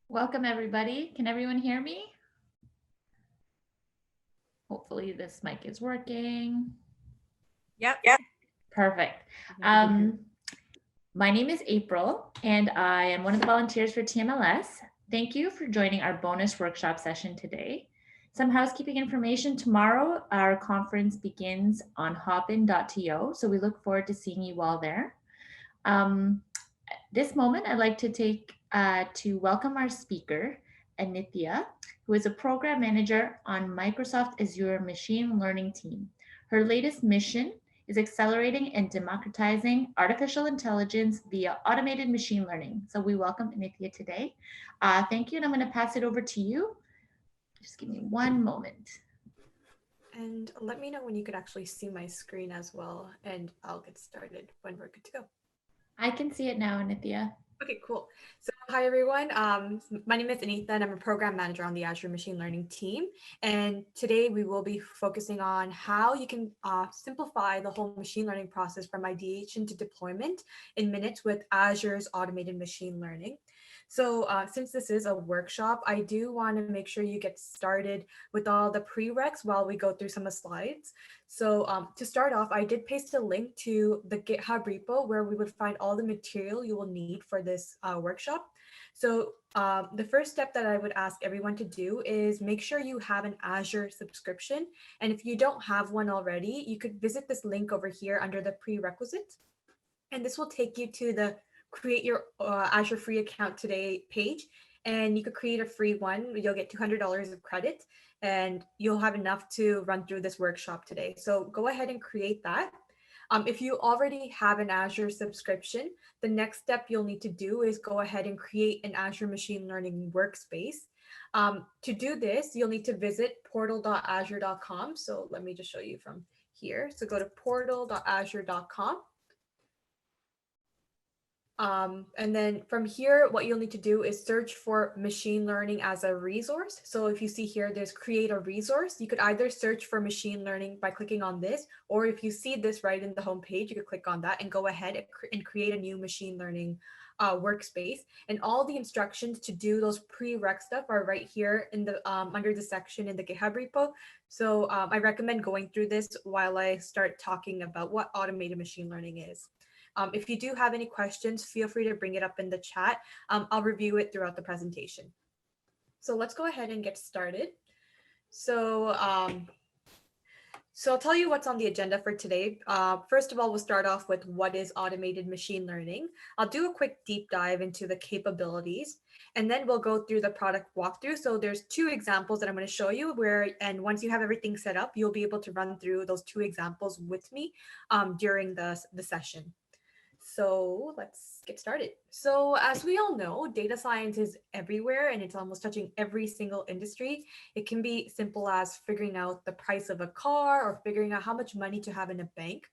Welcome, everybody. Can everyone hear me? Hopefully this mic is working. Yep. Perfect. Um, my name is April, and I am one of the volunteers for TMLS. Thank you for joining our bonus workshop session today. Some housekeeping information. Tomorrow, our conference begins on hopin.to, so we look forward to seeing you all there. This moment, I'd like to take to welcome our speaker, Aniththa, who is a program manager on Microsoft Azure Machine Learning team. Her latest mission is accelerating and democratizing artificial intelligence via automated machine learning. So we welcome Aniththa today. Thank you, and I'm going to pass it over to you. Just give me one moment. And let me know when you could actually see my screen as well, and I'll get started when we're good to go. I can see it now, Aniththa. Okay, cool. So hi, everyone. My name is Aniththa, and I'm a program manager on the Azure Machine Learning team. And today we will be focusing on how you can simplify the whole machine learning process from ideation to deployment in minutes with Azure's automated machine learning. So since this is a workshop, I do want to make sure you get started with all the prereqs while we go through some of the slides. So to start off, I did paste a link to the GitHub repo where we would find all the material you will need for this workshop. So the first step that I would ask everyone to do is make sure you have an Azure subscription. And if you don't have one already, you could visit this link over here under the prerequisites. And this will take you to the create your Azure free account today page. And you could create a free one. You'll get $200 of credit and you'll have enough to run through this workshop today. So go ahead and create that. If you already have an Azure subscription, the next step you'll need to do is go ahead and create an Azure Machine Learning workspace. To do this, you'll need to visit portal.azure.com. So let me just show you from here. So go to portal.azure.com. And then from here, what you'll need to do is search for machine learning as a resource. So if you see here, there's create a resource. You could either search for machine learning by clicking on this, or if you see this right in the home page, you could click on that and go ahead and create a new machine learning workspace. And all the instructions to do those prereq stuff are right here in the under the section in the GitHub repo. So I recommend going through this while I start talking about what automated machine learning is. If you do have any questions, feel free to bring it up in the chat. I'll review it throughout the presentation. So let's go ahead and get started. So I'll tell you what's on the agenda for today. First of all, we'll start off with what is automated machine learning. I'll do a quick deep dive into the capabilities, and then we'll go through the product walkthrough. So there's two examples that I'm going to show you and once you have everything set up, you'll be able to run through those two examples with me during the session. So let's get started. So as we all know, data science is everywhere and it's almost touching every single industry. It can be simple as figuring out the price of a car or figuring out how much money to have in a bank.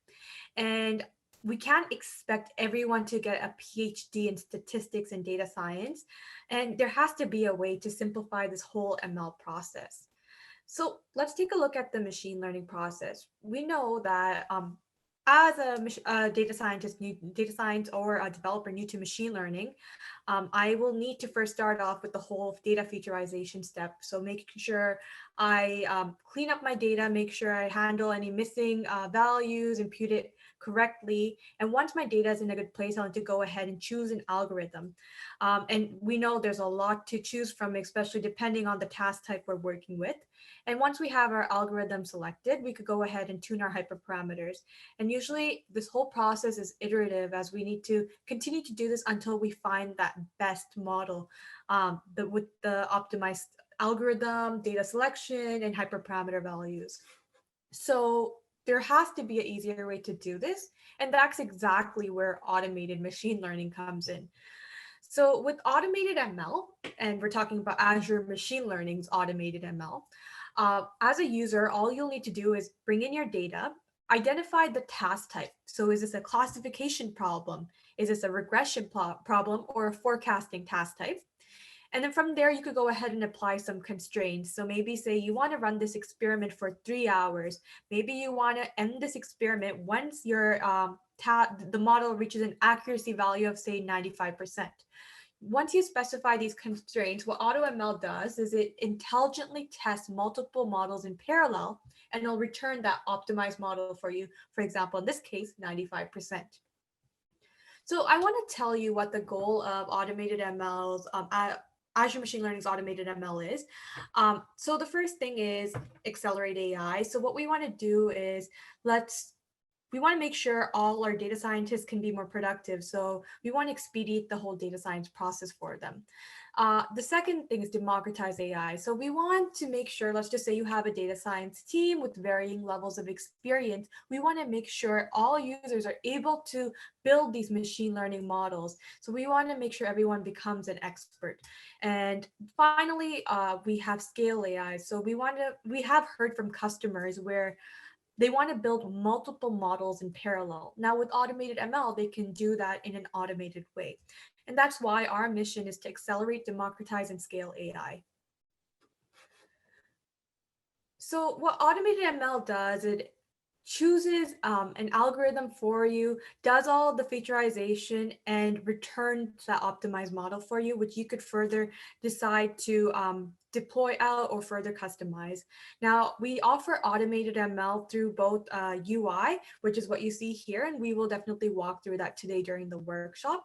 And we can't expect everyone to get a PhD in statistics and data science. And there has to be a way to simplify this whole ML process. So let's take a look at the machine learning process. We know that as a data scientist, data science or a developer new to machine learning, I will need to first start off with the whole data featureization step. So making sure I clean up my data, make sure I handle any missing values, impute it correctly. And once my data is in a good place, I want to go ahead and choose an algorithm. And we know there's a lot to choose from, especially depending on the task type we're working with. And once we have our algorithm selected, we could go ahead and tune our hyperparameters. And usually this whole process is iterative as we need to continue to do this until we find that best model with the optimized algorithm, data selection, and hyperparameter values. So there has to be an easier way to do this. And that's exactly where automated machine learning comes in. So with automated ML, and we're talking about Azure Machine Learning's automated ML, as a user, all you'll need to do is bring in your data, identify the task type. So is this a classification problem? Is this a regression problem or a forecasting task type? And then from there, you could go ahead and apply some constraints. So maybe say you want to run this experiment for 3 hours. Maybe you want to end this experiment once your the model reaches an accuracy value of say 95%. once you specify these constraints, what AutoML does is it intelligently tests multiple models in parallel, and it'll return that optimized model for you. For example, in this case, 95%. So I want to tell you what the goal of automated MLs, Azure Machine Learning's automated ML is. So the first thing is accelerate AI. So what we want to do is we want to make sure all our data scientists can be more productive. So we want to expedite the whole data science process for them. The second thing is democratize AI. So we want to make sure, let's just say you have a data science team with varying levels of experience. We want to make sure all users are able to build these machine learning models. So we want to make sure everyone becomes an expert. And finally, we have scale AI. So we have heard from customers where they want to build multiple models in parallel. Now, with automated ML, they can do that in an automated way. And that's why our mission is to accelerate, democratize, and scale AI. So what automated ML does, it chooses an algorithm for you, does all the featureization, and returns that optimized model for you, which you could further decide to deploy out or further customize. Now, we offer automated ML through both UI, which is what you see here, and we will definitely walk through that today during the workshop,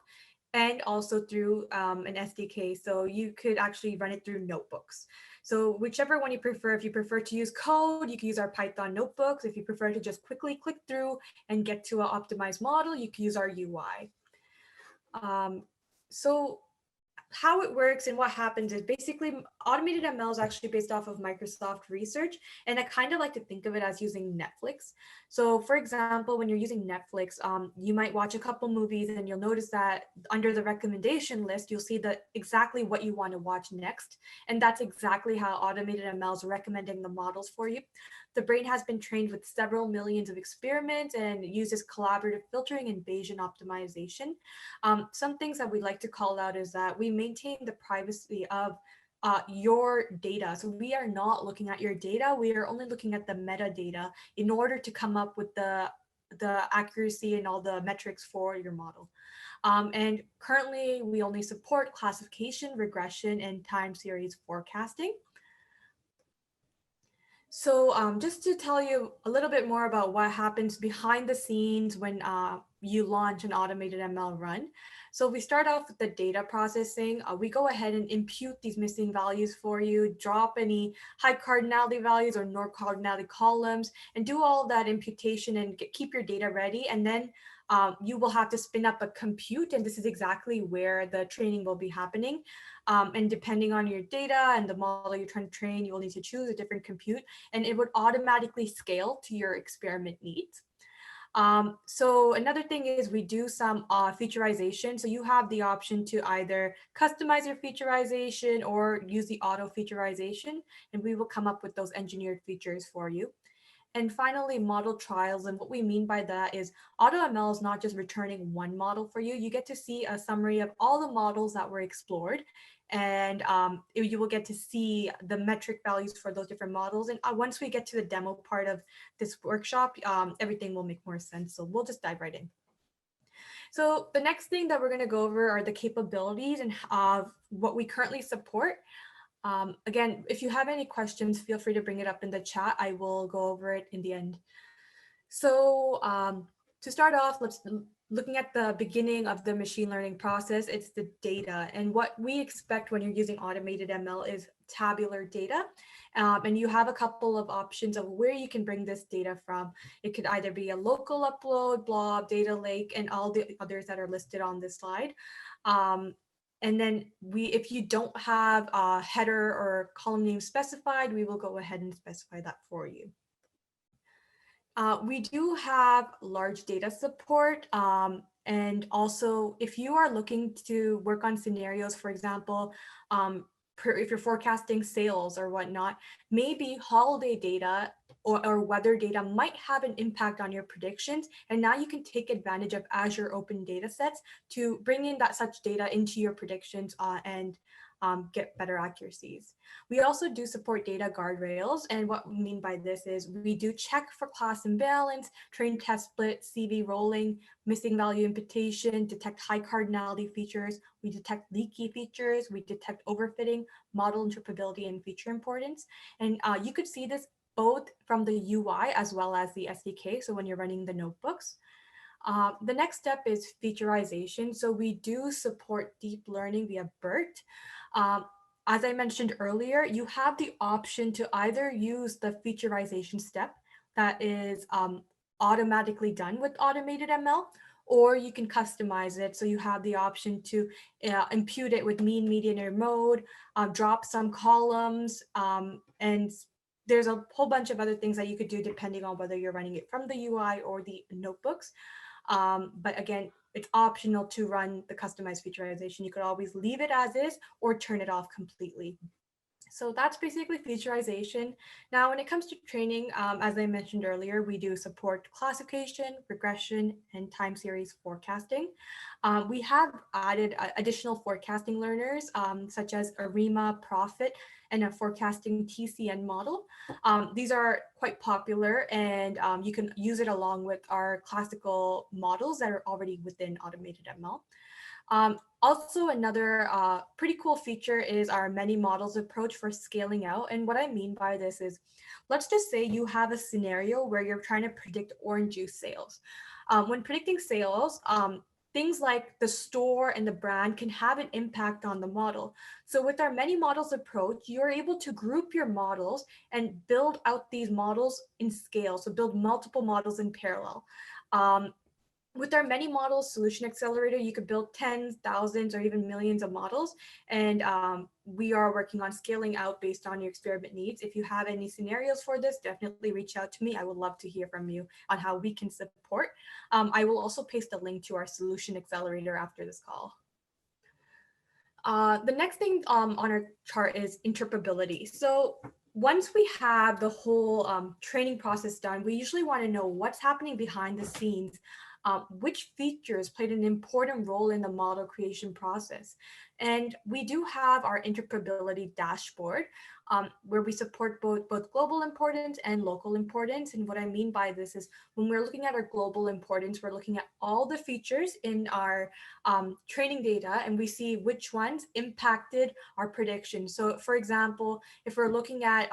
and also through an SDK. So you could actually run it through notebooks. So whichever one you prefer, if you prefer to use code, you can use our Python notebooks. If you prefer to just quickly click through and get to an optimized model, you can use our UI. So how it works and what happens is basically automated ML is actually based off of Microsoft research. And I kind of like to think of it as using Netflix. So for example, when you're using Netflix, you might watch a couple movies and you'll notice that under the recommendation list, you'll see that exactly what you want to watch next. And that's exactly how automated ML is recommending the models for you. The brain has been trained with several millions of experiments and uses collaborative filtering and Bayesian optimization. Some things that we like to call out is that we maintain the privacy of your data. So we are not looking at your data. We are only looking at the metadata in order to come up with the accuracy and all the metrics for your model. And currently, we only support classification, regression, and time series forecasting. So just to tell you a little bit more about what happens behind the scenes when you launch an automated ML run. So we start off with the data processing. We go ahead and impute these missing values for you, drop any high cardinality values or no cardinality columns, and do all of that imputation and keep your data ready. And then you will have to spin up a compute, and this is exactly where the training will be happening. And depending on your data and the model you're trying to train, you will need to choose a different compute, and it would automatically scale to your experiment needs. So another thing is we do some featureization. So you have the option to either customize your featureization or use the auto featureization, and we will come up with those engineered features for you. And finally, model trials. And what we mean by that is AutoML is not just returning one model for you. You get to see a summary of all the models that were explored. And you will get to see the metric values for those different models. And once we get to the demo part of this workshop, everything will make more sense. So we'll just dive right in. So the next thing that we're going to go over are the capabilities and what we currently support. Again, if you have any questions, feel free to bring it up in the chat. I will go over it in the end. So to start off, looking at the beginning of the machine learning process, it's the data. And what we expect when you're using automated ML is tabular data. And you have a couple of options of where you can bring this data from. It could either be a local upload, blob, data lake, and all the others that are listed on this slide. And then if you don't have a header or column name specified, we will go ahead and specify that for you. We do have large data support. And also, if you are looking to work on scenarios, for example, if you're forecasting sales or whatnot, maybe holiday data or weather data might have an impact on your predictions. And now you can take advantage of Azure Open Datasets to bring in such data into your predictions and get better accuracies. We also do support data guardrails. And what we mean by this is we do check for class imbalance, train test split, CV rolling, missing value imputation, detect high cardinality features. We detect leaky features. We detect overfitting, model interpretability, and feature importance. And you could see this both from the UI as well as the SDK. So when you're running the notebooks. The next step is featureization. So we do support deep learning via BERT. Um, as I mentioned earlier, you have the option to either use the featureization step that is automatically done with automated ML, or you can customize it. So you have the option to impute it with mean, median, or mode, drop some columns, and there's a whole bunch of other things that you could do depending on whether you're running it from the UI or the notebooks. But again, it's optional to run the customized featureization. You could always leave it as is or turn it off completely. So that's basically featureization. Now, when it comes to training, as I mentioned earlier, we do support classification, regression, and time series forecasting. We have added additional forecasting learners, such as ARIMA, Profit, and a forecasting TCN model. These are quite popular, and you can use it along with our classical models that are already within automated ML. Also, another pretty cool feature is our many models approach for scaling out. And what I mean by this is, let's just say you have a scenario where you're trying to predict orange juice sales. When predicting sales, things like the store and the brand can have an impact on the model. So with our many models approach, you're able to group your models and build out these models in scale. So build multiple models in parallel. Um, with our many models solution accelerator, you could build tens, thousands, or even millions of models. And we are working on scaling out based on your experiment needs. If you have any scenarios for this, definitely reach out to me. I would love to hear from you on how we can support. I will also paste a link to our solution accelerator after this call. The next thing on our chart is interpretability. So once we have the whole training process done, we usually want to know what's happening behind the scenes, which features played an important role in the model creation process. And we do have our interpretability dashboard, where we support both global importance and local importance. And what I mean by this is when we're looking at our global importance, we're looking at all the features in our training data, and we see which ones impacted our prediction. So for example, if we're looking at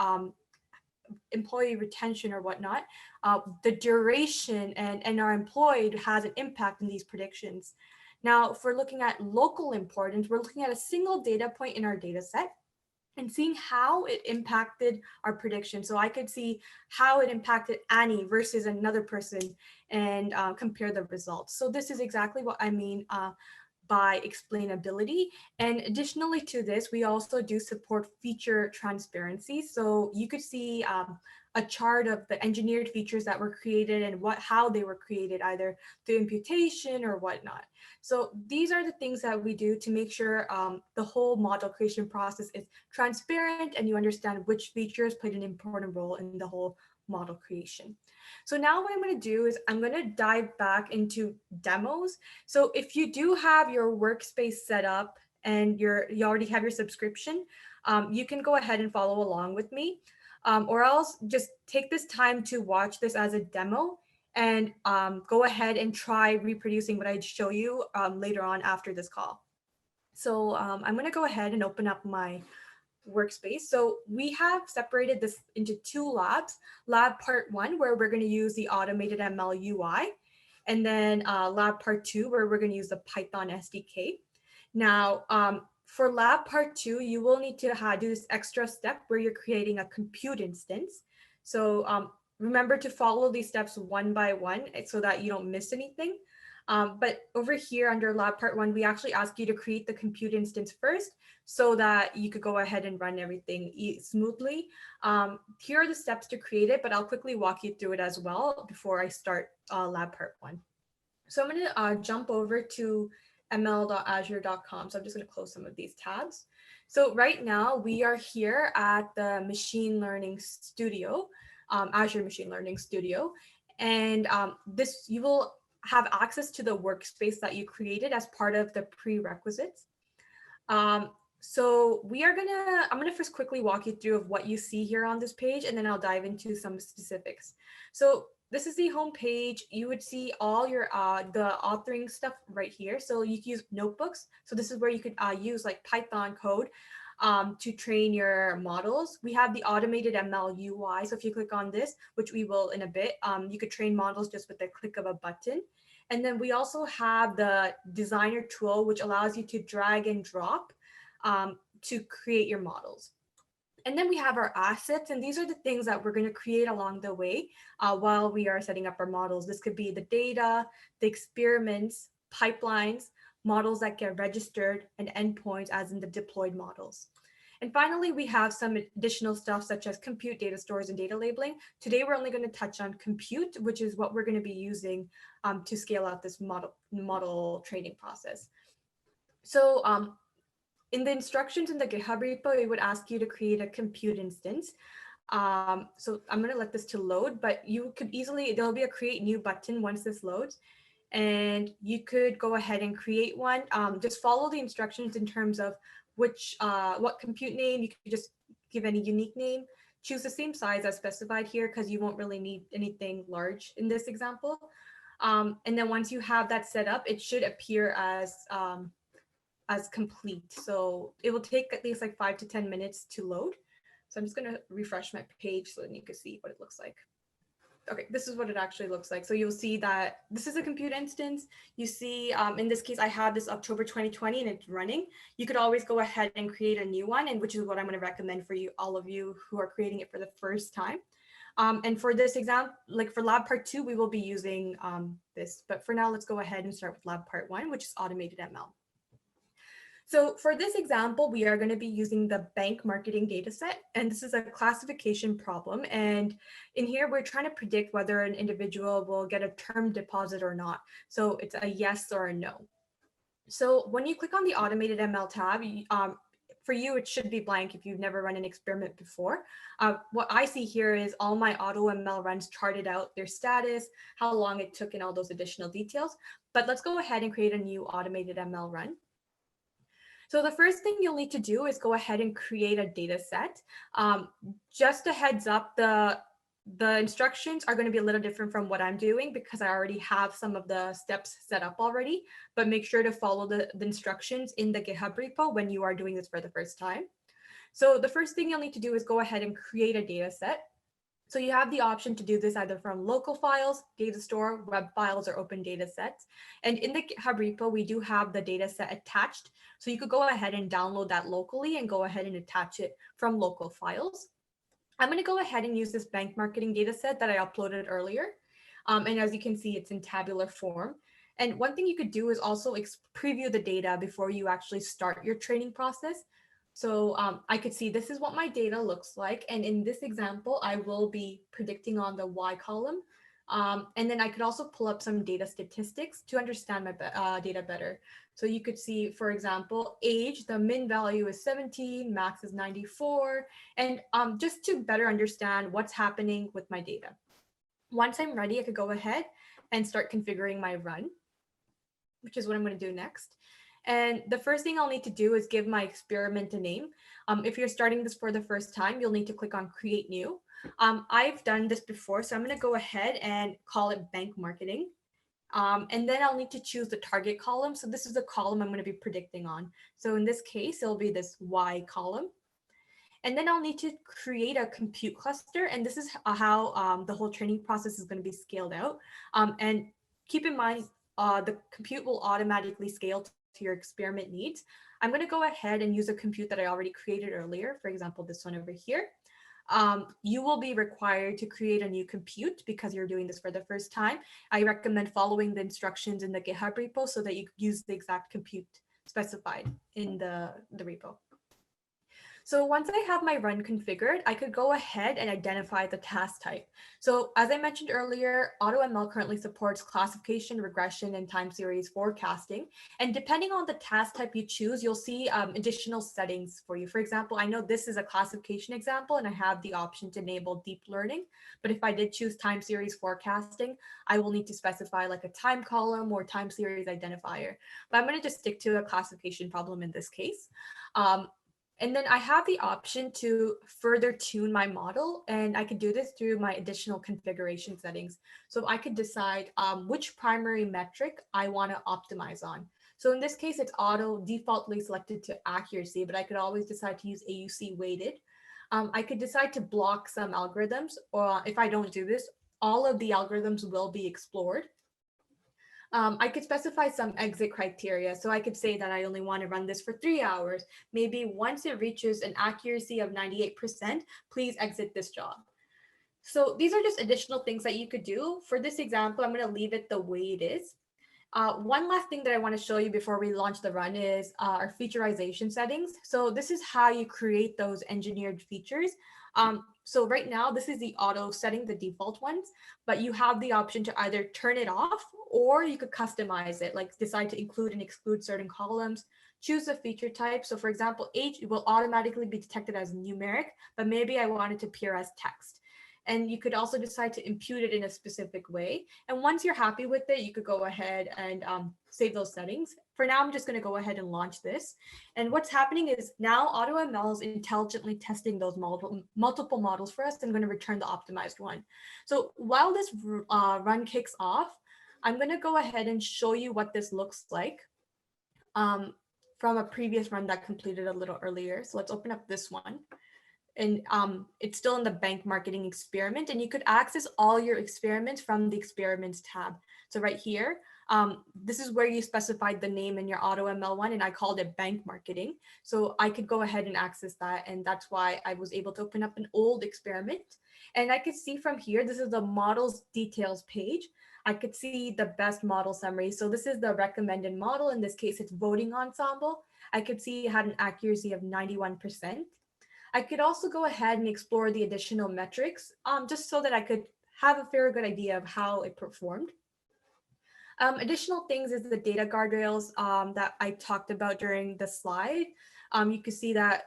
employee retention or whatnot, the duration and our employed has an impact in these predictions. Now, if we're looking at local importance, we're looking at a single data point in our data set and seeing how it impacted our prediction. So I could see how it impacted Annie versus another person and compare the results. So this is exactly what I mean by explainability. And additionally to this, we also do support feature transparency. So you could see a chart of the engineered features that were created and how they were created, either through imputation or whatnot. So these are the things that we do to make sure the whole model creation process is transparent and you understand which features played an important role in the whole model creation. So now what I'm going to do is I'm going to dive back into demos. So if you do have your workspace set up and you already have your subscription, you can go ahead and follow along with me, or else just take this time to watch this as a demo and go ahead and try reproducing what I show you later on after this call. So I'm going to go ahead and open up my workspace. So we have separated this into two labs. Lab part one, where we're going to use the automated ML UI, and then lab part two, where we're going to use the Python SDK. Now, for lab part two, you will need to do this extra step where you're creating a compute instance. So remember to follow these steps one by one so that you don't miss anything. But over here under lab part one, we actually ask you to create the compute instance first so that you could go ahead and run everything smoothly. Here are the steps to create it, but I'll quickly walk you through it as well before I start lab part one. So I'm going to jump over to ml.azure.com. So I'm just going to close some of these tabs. So right now we are here at the Machine Learning Studio, Azure Machine Learning Studio. And this, you will have access to the workspace that you created as part of the prerequisites. So I'm gonna first quickly walk you through of what you see here on this page, and then I'll dive into some specifics. So this is the home page. You would see all your the authoring stuff right here. So you can use notebooks. So this is where you could use like Python code to train your models. We have the automated ML UI. So if you click on this, which we will in a bit, you could train models just with the click of a button. And then we also have the designer tool, which allows you to drag and drop to create your models. And then we have our assets, and these are the things that we're going to create along the way while we are setting up our models. This could be the data, the experiments, pipelines, models that get registered, and endpoints, as in the deployed models. And finally, we have some additional stuff such as compute, data stores, and data labeling. Today, we're only going to touch on compute, which is what we're going to be using to scale out this model training process. So in the instructions in the GitHub repo, it would ask you to create a compute instance. So I'm going to let this to load, but you could easily, there'll be a create new button once this loads. And you could go ahead and create one. Just follow the instructions in terms of what compute name. You could just give any unique name. Choose the same size as specified here because you won't really need anything large in this example. And then once you have that set up, it should appear as complete. So it will take at least like 5 to 10 minutes to load. So I'm just going to refresh my page so then you can see what it looks like. Okay, this is what it actually looks like. So you'll see that this is a compute instance. You see, in this case, I have this October 2020 and it's running. You could always go ahead and create a new one, and which is what I'm going to recommend for you, all of you who are creating it for the first time. And for this exam, like for lab part 2, we will be using this. But for now, let's go ahead and start with lab part 1, which is automated ML. So for this example, we are going to be using the bank marketing dataset, and this is a classification problem. And in here, we're trying to predict whether an individual will get a term deposit or not. So it's a yes or a no. So when you click on the automated ML tab, for you, it should be blank if you've never run an experiment before. What I see here is all my auto ML runs charted out, their status, how long it took, and all those additional details. But let's go ahead and create a new automated ML run. So the first thing you'll need to do is go ahead and create a data set. Just a heads up, the instructions are going to be a little different from what I'm doing because I already have some of the steps set up already, but make sure to follow the instructions in the GitHub repo when you are doing this for the first time. So the first thing you'll need to do is go ahead and create a data set. So you have the option to do this either from local files, data store, web files, or open data sets. And in the GitHub repo, we do have the data set attached. So you could go ahead and download that locally and go ahead and attach it from local files. I'm going to go ahead and use this bank marketing data set that I uploaded earlier. And as you can see, it's in tabular form. And one thing you could do is also preview the data before you actually start your training process. So I could see this is what my data looks like. And in this example, I will be predicting on the Y column. And then I could also pull up some data statistics to understand my data better. So you could see, for example, age, the min value is 17, max is 94. And just to better understand what's happening with my data. Once I'm ready, I could go ahead and start configuring my run, which is what I'm going to do next. And the first thing I'll need to do is give my experiment a name. If you're starting this for the first time, you'll need to click on Create New. I've done this before, so I'm going to go ahead and call it Bank Marketing. And then I'll need to choose the target column. So this is the column I'm going to be predicting on. So in this case, it'll be this Y column. And then I'll need to create a compute cluster. And this is how the whole training process is going to be scaled out. And keep in mind, the compute will automatically scale to your experiment needs. I'm going to go ahead and use a compute that I already created earlier. For example, this one over here. You will be required to create a new compute because you're doing this for the first time. I recommend following the instructions in the GitHub repo so that you use the exact compute specified in the repo. So once I have my run configured, I could go ahead and identify the task type. So as I mentioned earlier, AutoML currently supports classification, regression, and time series forecasting. And depending on the task type you choose, you'll see additional settings for you. For example, I know this is a classification example, and I have the option to enable deep learning. But if I did choose time series forecasting, I will need to specify like a time column or time series identifier. But I'm going to just stick to a classification problem in this case. And then I have the option to further tune my model, and I could do this through my additional configuration settings. So I could decide which primary metric I want to optimize on. So in this case, it's auto defaultly selected to accuracy, but I could always decide to use AUC weighted. I could decide to block some algorithms, or if I don't do this, all of the algorithms will be explored. I could specify some exit criteria. So I could say that I only want to run this for 3 hours. Maybe once it reaches an accuracy of 98%, please exit this job. So these are just additional things that you could do. For this example, I'm going to leave it the way it is. One last thing that I want to show you before we launch the run is our featureization settings. So this is how you create those engineered features. So right now, this is the auto setting, the default ones, but you have the option to either turn it off or you could customize it, like decide to include and exclude certain columns, choose a feature type. So for example, age will automatically be detected as numeric, but maybe I want it to appear as text. And you could also decide to impute it in a specific way. And once you're happy with it, you could go ahead and save those settings. For now, I'm just going to go ahead and launch this. And what's happening is now AutoML is intelligently testing those multiple models for us and going to return the optimized one. So while this run kicks off, I'm going to go ahead and show you what this looks like from a previous run that completed a little earlier. So let's open up this one. And it's still in the bank marketing experiment, and you could access all your experiments from the experiments tab. So right here, this is where you specified the name in your AutoML one, and I called it bank marketing. So I could go ahead and access that, and that's why I was able to open up an old experiment. And I could see from here, this is the models details page. I could see the best model summary. So this is the recommended model. In this case, it's voting ensemble. I could see it had an accuracy of 91%. I could also go ahead and explore the additional metrics just so that I could have a fair good idea of how it performed. Additional things is the data guardrails that I talked about during the slide. You can see that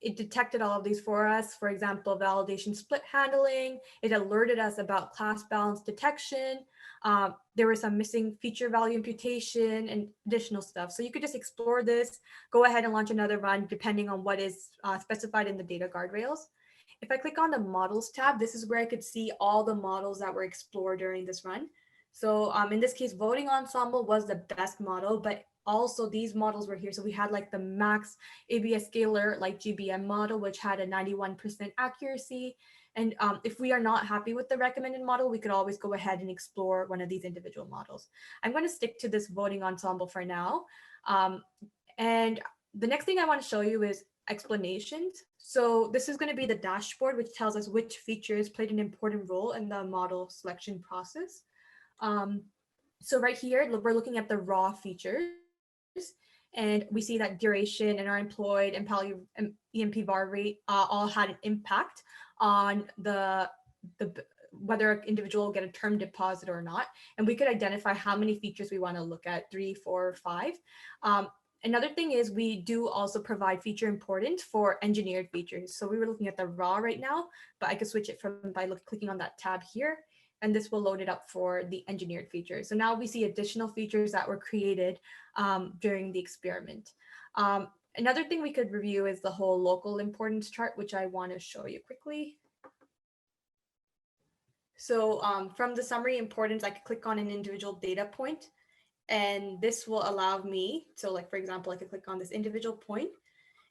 it detected all of these for us. For example, validation split handling. It alerted us about class balance detection. There was some missing feature value imputation and additional stuff. So you could just explore this, go ahead and launch another run depending on what is specified in the data guardrails. If I click on the models tab, this is where I could see all the models that were explored during this run. So in this case, voting ensemble was the best model, but also these models were here. So we had like the max ABS scaler, like GBM model, which had a 91% accuracy. And if we are not happy with the recommended model, we could always go ahead and explore one of these individual models. I'm going to stick to this voting ensemble for now. And the next thing I want to show you is explanations. So this is going to be the dashboard, which tells us which features played an important role in the model selection process. So right here, we're looking at the raw features. And we see that duration and our employed and EMP var rate all had an impact on the whether an individual will get a term deposit or not. And we could identify how many features we want to look at, 3, 4, 5. Another thing is we do also provide feature importance for engineered features. So we were looking at the raw right now, but I could switch it from by clicking on that tab here, and this will load it up for the engineered features. So now we see additional features that were created during the experiment. Another thing we could review is the whole local importance chart, which I want to show you quickly. So from the summary importance, I could click on an individual data point, and this will allow me, so like, for example, I could click on this individual point,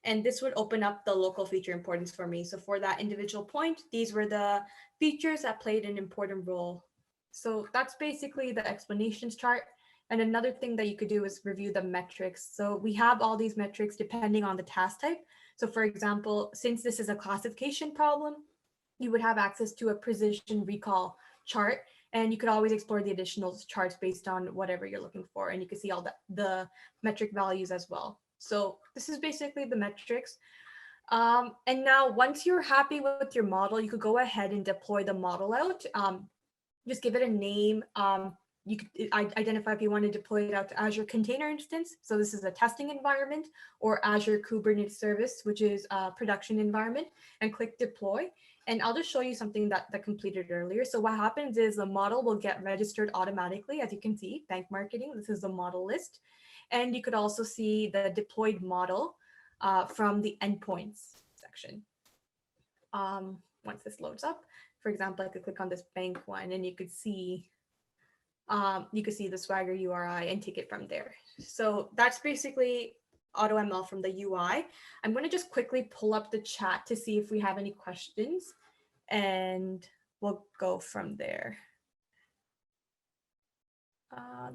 and this would open up the local feature importance for me. So for that individual point, these were the features that played an important role. So that's basically the explanations chart. And another thing that you could do is review the metrics. So we have all these metrics depending on the task type. So for example, since this is a classification problem, you would have access to a precision recall chart, and you could always explore the additional charts based on whatever you're looking for. And you can see all the metric values as well. So this is basically the metrics. And now once you're happy with your model, you could go ahead and deploy the model out. Just give it a name. You could identify if you want to deploy it out to Azure Container Instance. So this is a testing environment, or Azure Kubernetes Service, which is a production environment, and click deploy. And I'll just show you something that completed earlier. So what happens is the model will get registered automatically. As you can see, bank marketing, this is the model list. And you could also see the deployed model. from the endpoints section. Once this loads up, for example, I could click on this bank one and you could see the Swagger URI and take it from there. So that's basically AutoML from the UI. I'm going to just quickly pull up the chat to see if we have any questions, and we'll go from there.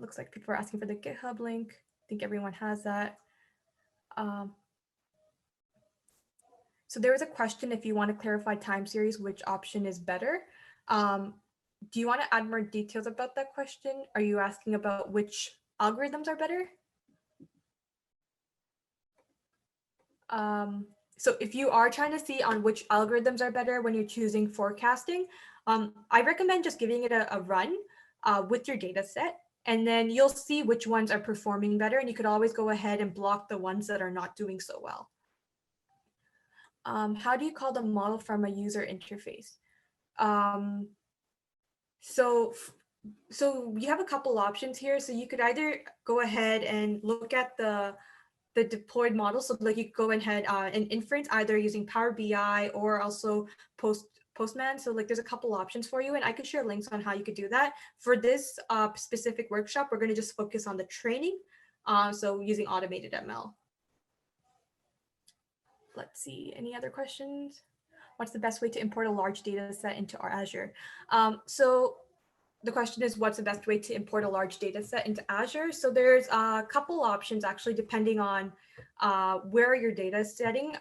Looks like people are asking for the GitHub link. I think everyone has that. So there was a question, if you want to clarify time series, which option is better? Do you want to add more details about that question? Are you asking about which algorithms are better? So if you are trying to see on which algorithms are better when you're choosing forecasting, I recommend just giving it a run with your data set, and then you'll see which ones are performing better, and you could always go ahead and block the ones that are not doing so well. How do you call the model from a user interface? So you have a couple options here. So you could either go ahead and look at the deployed model. So like you go ahead and inference either using Power BI or also Postman. So like there's a couple options for you, and I could share links on how you could do that. For this specific workshop, we're going to just focus on the training. So using automated ML. Let's see, any other questions? What's the best way to import a large data set into our Azure? So the question is, what's the best way to import a large data set into Azure? So there's a couple options actually, depending on where your data is setting.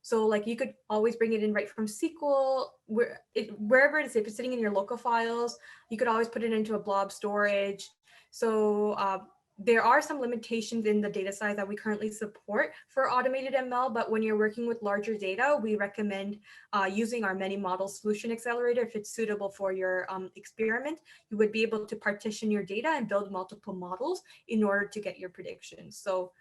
So like you could always bring it in right from SQL, wherever it is. If it's sitting in your local files, you could always put it into a blob storage. So there are some limitations in the data size that we currently support for automated ML, but when you're working with larger data, we recommend using our many model solution accelerator. If it's suitable for your experiment, you would be able to partition your data and build multiple models in order to get your predictions. So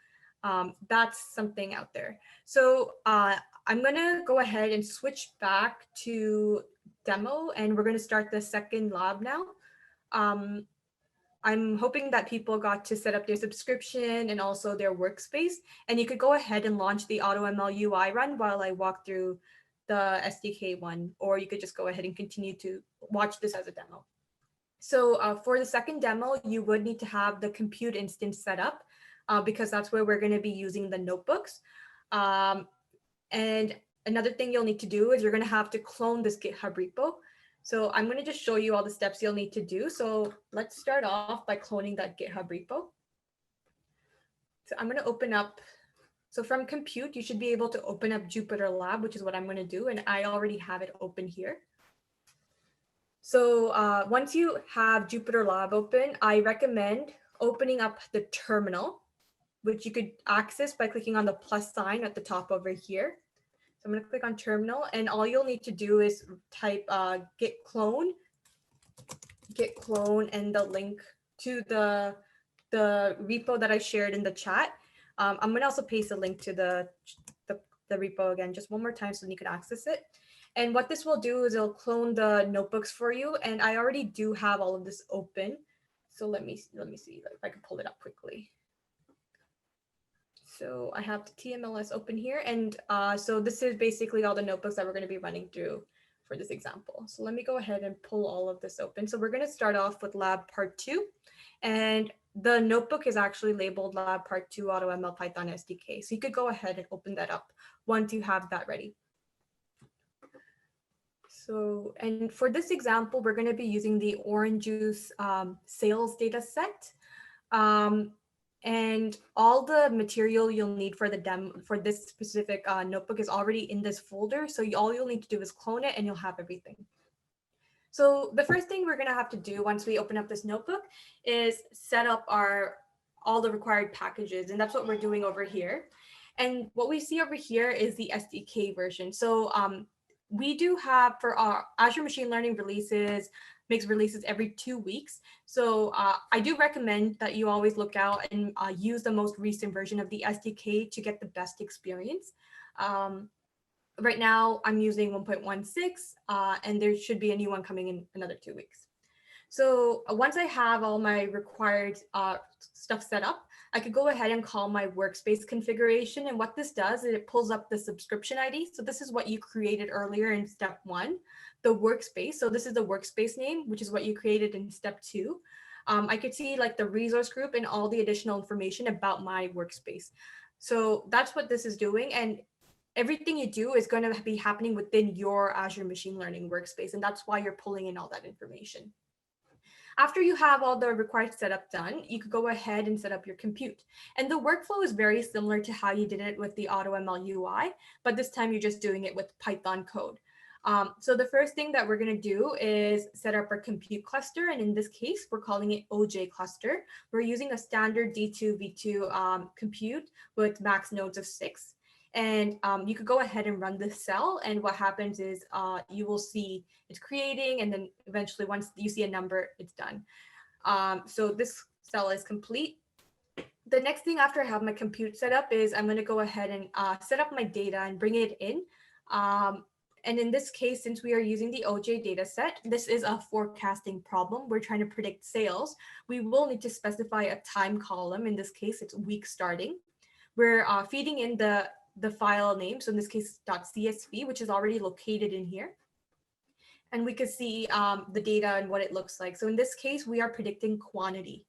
that's something out there. So I'm gonna go ahead and switch back to demo, and we're gonna start the second lab now. I'm hoping that people got to set up their subscription and also their workspace. And you could go ahead and launch the AutoML UI run while I walk through the SDK one, or you could just go ahead and continue to watch this as a demo. So for the second demo, you would need to have the compute instance set up because that's where we're going to be using the notebooks. And another thing you'll need to do is you're going to have to clone this GitHub repo. So I'm going to just show you all the steps you'll need to do. So let's start off by cloning that GitHub repo. So I'm going to open up. So from compute, you should be able to open up Jupyter Lab, which is what I'm going to do. And I already have it open here. So once you have Jupyter Lab open, I recommend opening up the terminal, which you could access by clicking on the plus sign at the top over here. So I'm going to click on terminal, and all you'll need to do is type git clone, and the link to the repo that I shared in the chat. I'm going to also paste a link to the repo again, just one more time so you can access it. And what this will do is it'll clone the notebooks for you. And I already do have all of this open. So let me see if I can pull it up quickly. So I have the TMLS open here. And so this is basically all the notebooks that we're going to be running through for this example. So let me go ahead and pull all of this open. So we're going to start off with lab part 2. And the notebook is actually labeled lab part 2 AutoML Python SDK. So you could go ahead and open that up once you have that ready. So, and for this example, we're going to be using the Orange Juice sales data set. And all the material you'll need for the demo for this specific notebook is already in this folder. So all you'll need to do is clone it and you'll have everything. So the first thing we're going to have to do once we open up this notebook is set up all the required packages. And that's what we're doing over here. And what we see over here is the SDK version. So we do have, for our Azure Machine Learning makes releases every 2 weeks. So I do recommend that you always look out and use the most recent version of the SDK to get the best experience. Right now, I'm using 1.16, and there should be a new one coming in another 2 weeks. So once I have all my required stuff set up, I could go ahead and call my workspace configuration. And what this does is it pulls up the subscription ID. So this is what you created earlier in step 1, the workspace. So this is the workspace name, which is what you created in step 2. I could see like the resource group and all the additional information about my workspace. So that's what this is doing. And everything you do is going to be happening within your Azure Machine Learning workspace. And that's why you're pulling in all that information. After you have all the required setup done, you could go ahead and set up your compute. And the workflow is very similar to how you did it with the AutoML UI, but this time you're just doing it with Python code. So the first thing that we're going to do is set up our compute cluster. And in this case, we're calling it OJ cluster. We're using a standard D2V2 compute with max nodes of 6. And you could go ahead and run this cell. And what happens is you will see it's creating. And then eventually, once you see a number, it's done. So this cell is complete. The next thing after I have my compute set up is I'm going to go ahead and set up my data and bring it in. And in this case, since we are using the OJ data set, this is a forecasting problem. We're trying to predict sales. We will need to specify a time column. In this case, it's week starting. We're feeding in the file name. So in this case, .csv, which is already located in here. And we could see the data and what it looks like. So in this case, we are predicting quantity.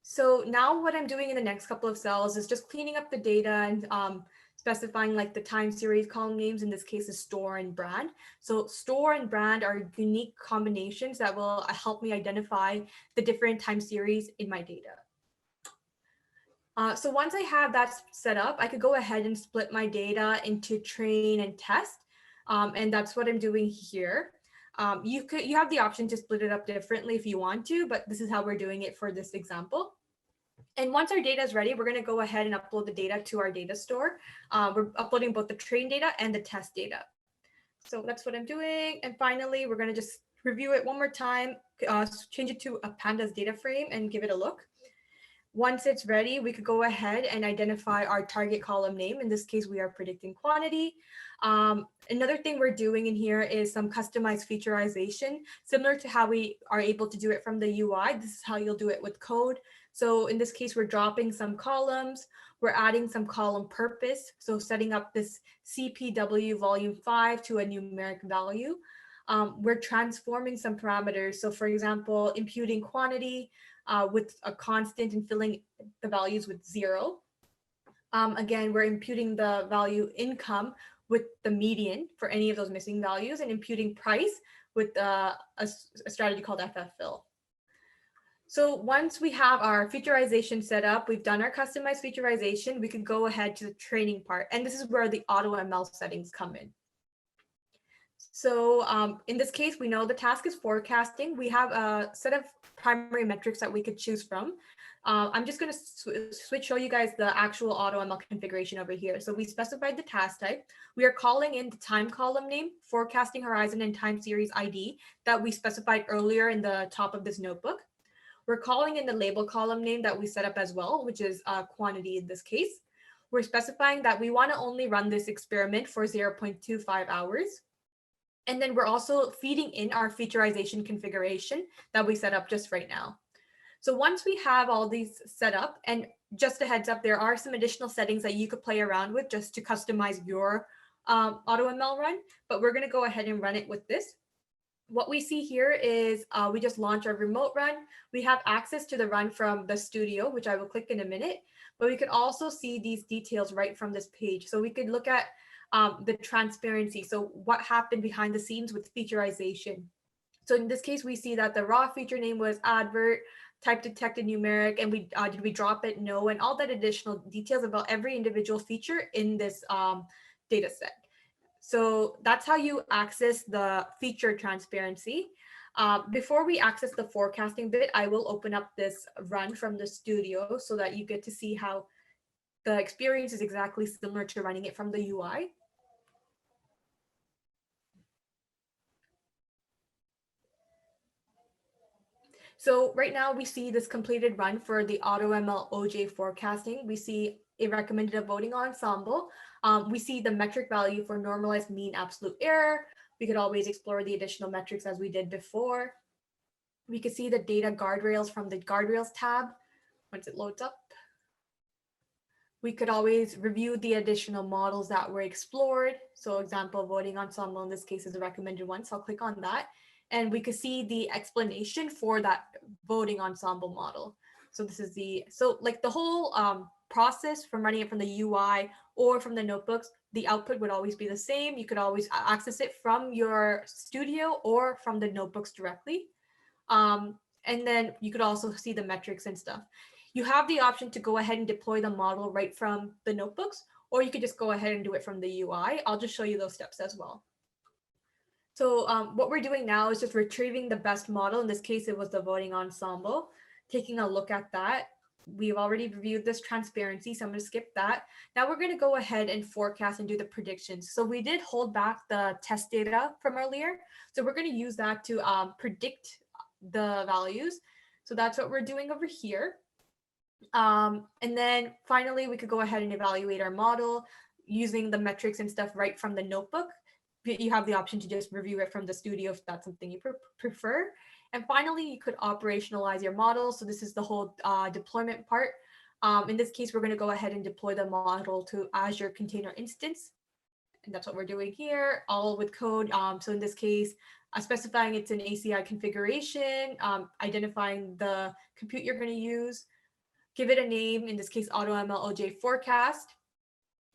So now what I'm doing in the next couple of cells is just cleaning up the data and specifying like the time series column names. In this case is store and brand. So store and brand are unique combinations that will help me identify the different time series in my data. So once I have that set up, I could go ahead and split my data into train and test. And that's what I'm doing here. You have the option to split it up differently if you want to, but this is how we're doing it for this example. And once our data is ready, we're going to go ahead and upload the data to our data store. We're uploading both the train data and the test data. So that's what I'm doing. And finally, we're going to just review it one more time, change it to a pandas data frame and give it a look. Once it's ready, we could go ahead and identify our target column name. In this case, we are predicting quantity. Another thing we're doing in here is some customized featureization, similar to how we are able to do it from the UI. This is how you'll do it with code. So in this case, we're dropping some columns. We're adding some column purpose. So setting up this CPW volume 5 to a numeric value. We're transforming some parameters. So for example, imputing quantity with a constant and filling the values with 0. Again, we're imputing the value income with the median for any of those missing values and imputing price with a strategy called FFfill. So once we have our featureization set up, we've done our customized featureization, we can go ahead to the training part. And this is where the AutoML settings come in. So in this case, we know the task is forecasting. We have a set of primary metrics that we could choose from. I'm just going to show you guys the actual AutoML configuration over here. So we specified the task type. We are calling in the time column name, forecasting horizon, and time series ID that we specified earlier in the top of this notebook. We're calling in the label column name that we set up as well, which is quantity in this case. We're specifying that we want to only run this experiment for 0.25 hours. And then we're also feeding in our featureization configuration that we set up just right now. So once we have all these set up, and just a heads up, there are some additional settings that you could play around with just to customize your AutoML run, but we're going to go ahead and run it with this. What we see here is we just launched our remote run. We have access to the run from the studio, which I will click in a minute, but we could also see these details right from this page. So we could look at the transparency. So what happened behind the scenes with featureization. So in this case, we see that the raw feature name was advert, type detected numeric, and did we drop it? No, and all that additional details about every individual feature in this data set. So that's how you access the feature transparency. Before we access the forecasting bit, I will open up this run from the studio so that you get to see how the experience is exactly similar to running it from the UI. So right now we see this completed run for the AutoML OJ forecasting. We see a recommended voting ensemble. We see the metric value for normalized mean absolute error. We could always explore the additional metrics as we did before. We could see the data guardrails from the guardrails tab. Once it loads up, we could always review the additional models that were explored. So example, voting ensemble in this case is a recommended one. So I'll click on that. And we could see the explanation for that voting ensemble model. So this is like the whole process from running it from the UI or from the notebooks, the output would always be the same. You could always access it from your studio or from the notebooks directly. And then you could also see the metrics and stuff. You have the option to go ahead and deploy the model right from the notebooks, or you could just go ahead and do it from the UI. I'll just show you those steps as well. So what we're doing now is just retrieving the best model. In this case, it was the voting ensemble. Taking a look at that. We've already reviewed this transparency, so I'm going to skip that. Now we're going to go ahead and forecast and do the predictions. So we did hold back the test data from earlier. So we're going to use that to predict the values. So that's what we're doing over here. And then finally, we could go ahead and evaluate our model using the metrics and stuff right from the notebook. You have the option to just review it from the studio if that's something you prefer. And finally, you could operationalize your model. So this is the whole deployment part. In this case, we're going to go ahead and deploy the model to Azure Container Instance. And that's what we're doing here, all with code. So in this case, specifying it's an ACI configuration, identifying the compute you're going to use, give it a name, in this case, AutoML forecast.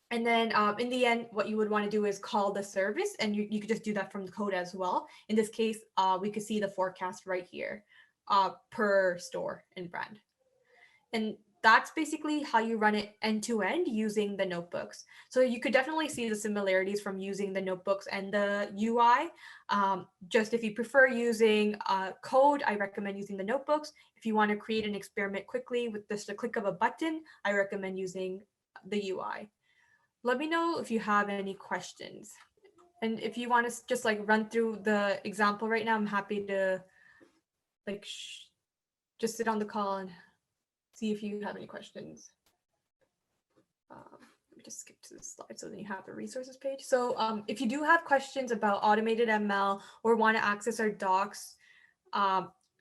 And then in the end, what you would want to do is call the service, and you could just do that from the code as well. In this case, we could see the forecast right here per store and brand. And that's basically how you run it end to end using the notebooks. So you could definitely see the similarities from using the notebooks and the UI. Just if you prefer using code, I recommend using the notebooks. If you want to create an experiment quickly with just a click of a button, I recommend using the UI. Let me know if you have any questions. And if you want to just like run through the example right now, I'm happy to like just sit on the call and see if you have any questions. Let me just skip to this slide so then you have the resources page. So if you do have questions about automated ML or want to access our docs,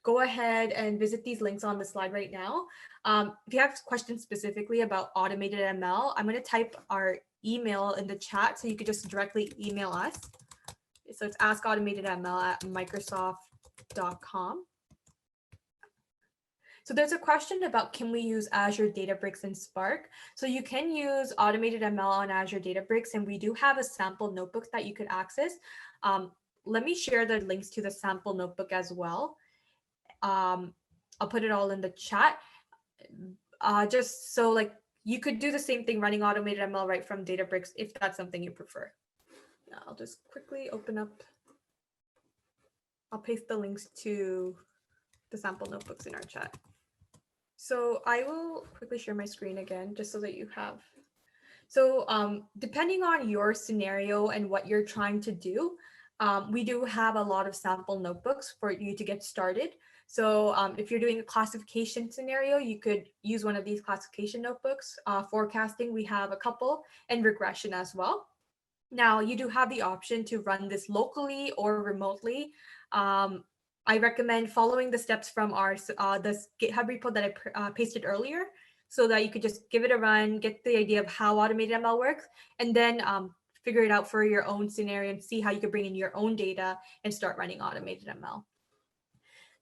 go ahead and visit these links on the slide right now. If you have questions specifically about automated ML, I'm going to type our email in the chat so you could just directly email us. So it's askautomatedml@microsoft.com. So there's a question about, can we use Azure Databricks and Spark? So you can use automated ML on Azure Databricks, and we do have a sample notebook that you could access. Let me share the links to the sample notebook as well. I'll put it all in the chat. Just so like you could do the same thing running automated ML right from Databricks if that's something you prefer. Now I'll just quickly open up. I'll paste the links to the sample notebooks in our chat. So I will quickly share my screen again, just so that you have. So depending on your scenario and what you're trying to do, we do have a lot of sample notebooks for you to get started. So if you're doing a classification scenario, you could use one of these classification notebooks. Forecasting, we have a couple, and regression as well. Now, you do have the option to run this locally or remotely. I recommend following the steps from our this GitHub repo that I pasted earlier, so that you could just give it a run, get the idea of how automated ML works, and then figure it out for your own scenario and see how you could bring in your own data and start running automated ML.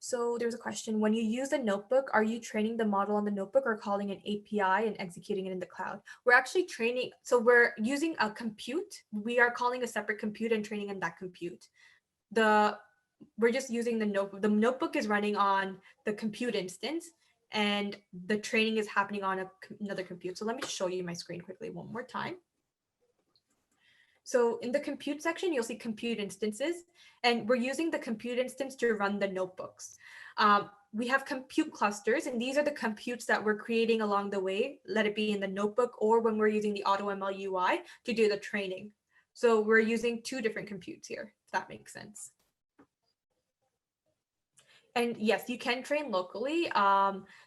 So there's a question, when you use a notebook, are you training the model on the notebook or calling an API and executing it in the cloud? We're actually training, so we're using a compute. We are calling a separate compute and training in that compute. We're just using the notebook. The notebook is running on the compute instance, and the training is happening on another compute. So let me show you my screen quickly one more time. So in the compute section, you'll see compute instances, and we're using the compute instance to run the notebooks. We have compute clusters, and these are the computes that we're creating along the way, let it be in the notebook or when we're using the AutoML UI to do the training. So we're using two different computes here, if that makes sense. And yes, you can train locally.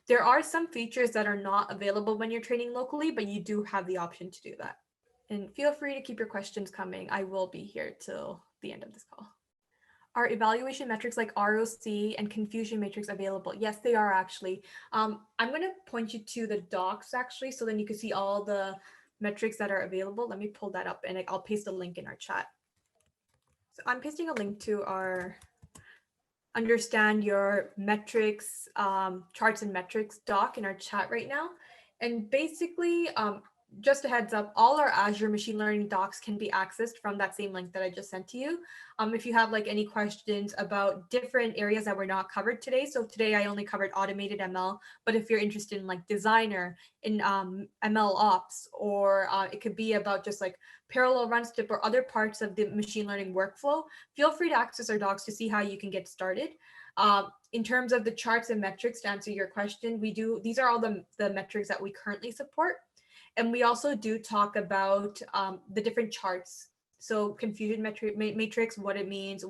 There are some features that are not available when you're training locally, but you do have the option to do that. And feel free to keep your questions coming. I will be here till the end of this call. Are evaluation metrics like ROC and confusion matrix available? Yes, they are actually. I'm going to point you to the docs actually, so then you can see all the metrics that are available. Let me pull that up and I'll paste a link in our chat. So I'm pasting a link to our understand your metrics, charts and metrics doc in our chat right now. And basically, just a heads up, all our Azure machine learning docs can be accessed from that same link that I just sent to you. If you have like any questions about different areas that were not covered today, so today I only covered automated ML, but if you're interested in like designer, in ML ops, or it could be about just like parallel run step or other parts of the machine learning workflow, feel free to access our docs to see how you can get started. In terms of the charts and metrics, to answer your question, these are all the metrics that we currently support. And we also do talk about the different charts. So confusion matrix, what it means,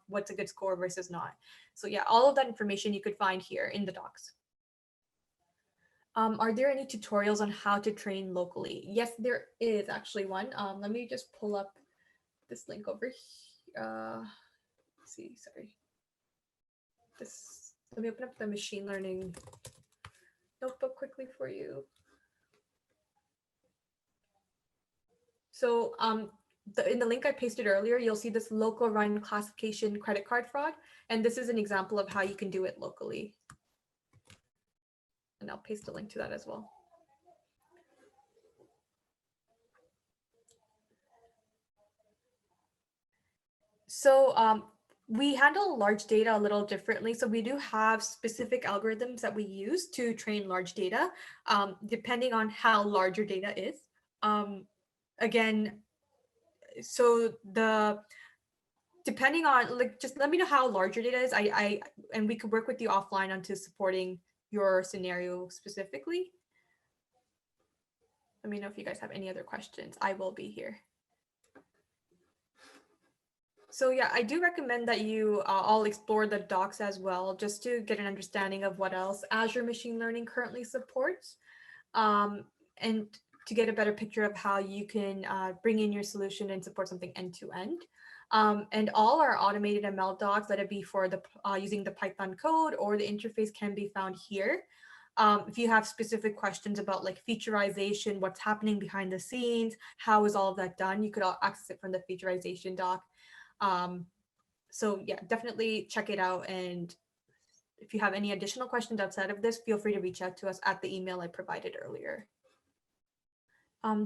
what's a good score versus not. So yeah, all of that information you could find here in the docs. Are there any tutorials on how to train locally? Yes, there is actually one. Let me just pull up this link over here. Let's see, sorry. Let me open up the machine learning notebook quickly for you. So in the link I pasted earlier, you'll see this local run classification credit card fraud. And this is an example of how you can do it locally. And I'll paste a link to that as well. So we handle large data a little differently. So we do have specific algorithms that we use to train large data, depending on how large your data is. Again, so depending on, like, just let me know how large your data is. And we could work with you offline onto supporting your scenario specifically. Let me know if you guys have any other questions. I will be here. So yeah, I do recommend that you all explore the docs as well, just to get an understanding of what else Azure Machine Learning currently supports, and to get a better picture of how you can bring in your solution and support something end to end. And all our automated ML docs, let it be for the using the Python code or the interface, can be found here. If you have specific questions about like featureization, what's happening behind the scenes, how is all of that done, you could access it from the featureization doc. So yeah, definitely check it out. And if you have any additional questions outside of this, feel free to reach out to us at the email I provided earlier.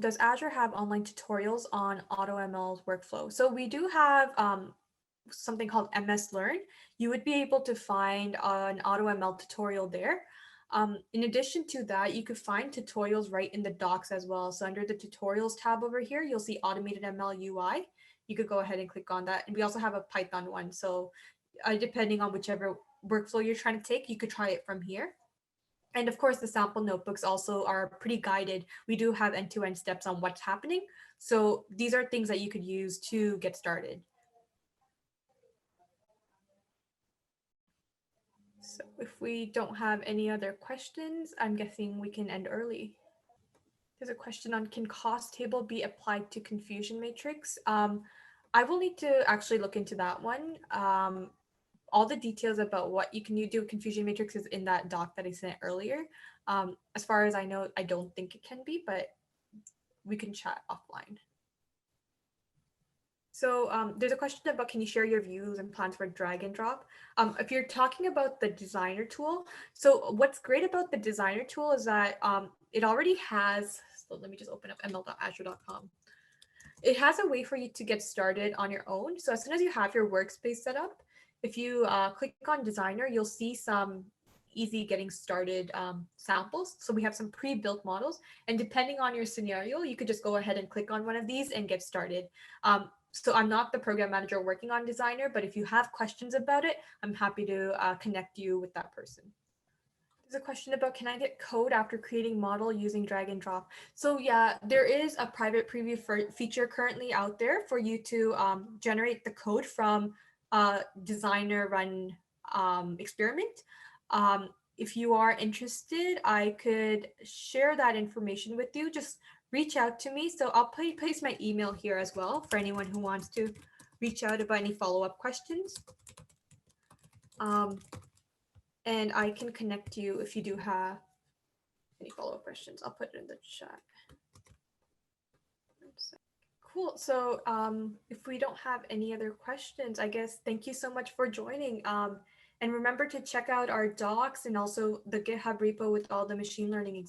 Does Azure have online tutorials on AutoML's workflow? So we do have something called MS Learn. You would be able to find an AutoML tutorial there. In addition to that, you could find tutorials right in the docs as well. So under the tutorials tab over here, you'll see automated ML UI. You could go ahead and click on that. And we also have a Python one. So depending on whichever workflow you're trying to take, you could try it from here. And of course, the sample notebooks also are pretty guided. We do have end-to-end steps on what's happening. So these are things that you could use to get started. So if we don't have any other questions, I'm guessing we can end early. There's a question on, can cost table be applied to confusion matrix? I will need to actually look into that one. All the details about what you can do with confusion matrix is in that doc that I sent earlier. As far as I know, I don't think it can be, but we can chat offline. So there's a question about, can you share your views and plans for drag and drop? If you're talking about the designer tool, so what's great about the designer tool is that it already has, so let me just open up ml.azure.com. It has a way for you to get started on your own. So as soon as you have your workspace set up, if you click on designer, you'll see some easy getting started samples. So we have some pre-built models, and depending on your scenario, you could just go ahead and click on one of these and get started. So I'm not the program manager working on designer, but if you have questions about it, I'm happy to connect you with that person. There's a question about, can I get code after creating model using drag and drop? So yeah, there is a private preview feature currently out there for you to generate the code from designer run experiment. If you are interested, I could share that information with you. Just reach out to me. So I'll place my email here as well for anyone who wants to. reach out about any follow-up questions. Um, and I can connect you if you do have any follow-up questions. I'll put it in the chat. Cool. So if we don't have any other questions, I guess thank you so much for joining. And remember to check out our docs and also the GitHub repo with all the machine learning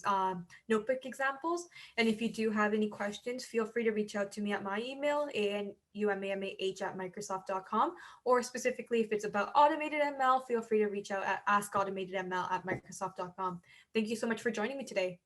notebook examples. And if you do have any questions, feel free to reach out to me at my email, anumamah@microsoft.com, or specifically if it's about automated ML, feel free to reach out at askautomatedml@microsoft.com. Thank you so much for joining me today.